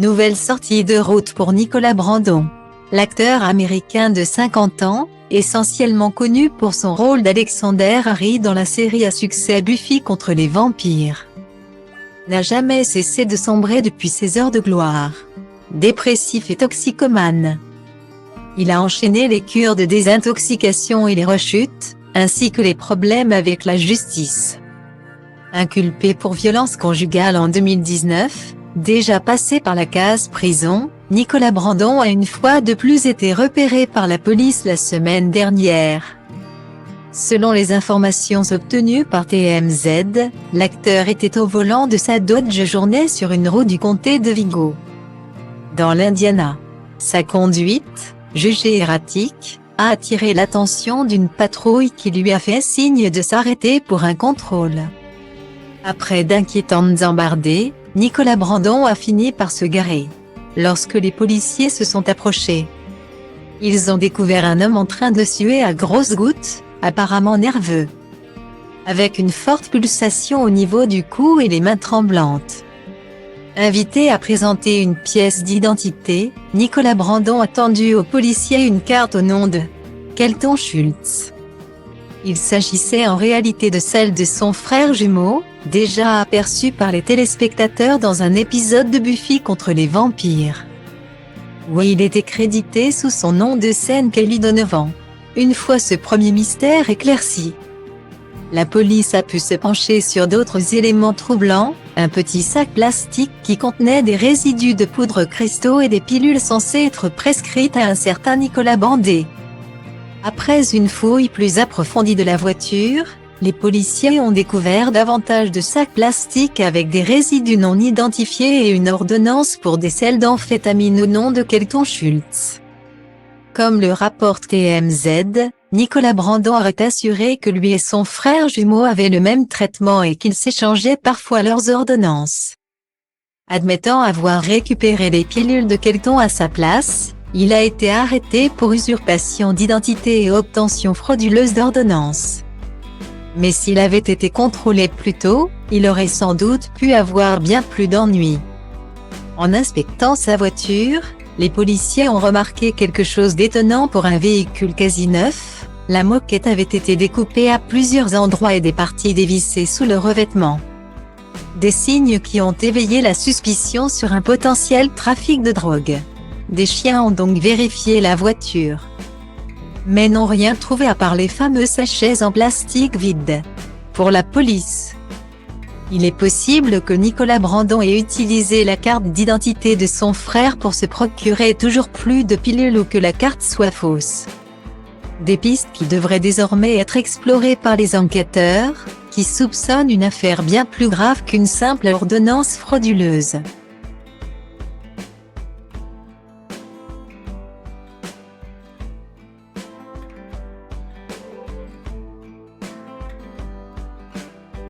Nouvelle sortie de route pour Nicolas Brandon. L'acteur américain de 50 ans, essentiellement connu pour son rôle d'Alexander Harry dans la série à succès Buffy contre les vampires, n'a jamais cessé de sombrer depuis ses heures de gloire. Dépressif et toxicomane, il a enchaîné les cures de désintoxication et les rechutes, ainsi que les problèmes avec la justice. Inculpé pour violence conjugale en 2019, déjà passé par la case prison, Nicolas Brandon a une fois de plus été repéré par la police la semaine dernière. Selon les informations obtenues par TMZ, l'acteur était au volant de sa Dodge Journey sur une route du comté de Vigo, dans l'Indiana. Sa conduite, jugée erratique, a attiré l'attention d'une patrouille qui lui a fait signe de s'arrêter pour un contrôle. Après d'inquiétantes embardées, Nicolas Brandon a fini par se garer. Lorsque les policiers se sont approchés, ils ont découvert un homme en train de suer à grosses gouttes, apparemment nerveux, avec une forte pulsation au niveau du cou et les mains tremblantes. Invité à présenter une pièce d'identité, Nicolas Brandon a tendu aux policiers une carte au nom de Kelton Schultz. Il s'agissait en réalité de celle de son frère jumeau, déjà aperçu par les téléspectateurs dans un épisode de Buffy contre les vampires, où il était crédité sous son nom de scène Kelly Donovan. Une fois ce premier mystère éclairci, la police a pu se pencher sur d'autres éléments troublants, un petit sac plastique qui contenait des résidus de poudre cristaux et des pilules censées être prescrites à un certain Nicolas Brandon. Après une fouille plus approfondie de la voiture, les policiers ont découvert davantage de sacs plastiques avec des résidus non identifiés et une ordonnance pour des sels d'amphétamine au nom de Kelton Schultz. Comme le rapporte TMZ, Nicolas Brandon aurait assuré que lui et son frère jumeau avaient le même traitement et qu'ils s'échangeaient parfois leurs ordonnances. Admettant avoir récupéré les pilules de Kelton à sa place, il a été arrêté pour usurpation d'identité et obtention frauduleuse d'ordonnances. Mais s'il avait été contrôlé plus tôt, il aurait sans doute pu avoir bien plus d'ennuis. En inspectant sa voiture, les policiers ont remarqué quelque chose d'étonnant pour un véhicule quasi neuf. La moquette avait été découpée à plusieurs endroits et des parties dévissées sous le revêtement. Des signes qui ont éveillé la suspicion sur un potentiel trafic de drogue. Des chiens ont donc vérifié la voiture, mais n'ont rien trouvé à part les fameux sachets en plastique vides. Pour la police, il est possible que Nicolas Brandon ait utilisé la carte d'identité de son frère pour se procurer toujours plus de pilules ou que la carte soit fausse. Des pistes qui devraient désormais être explorées par les enquêteurs, qui soupçonnent une affaire bien plus grave qu'une simple ordonnance frauduleuse.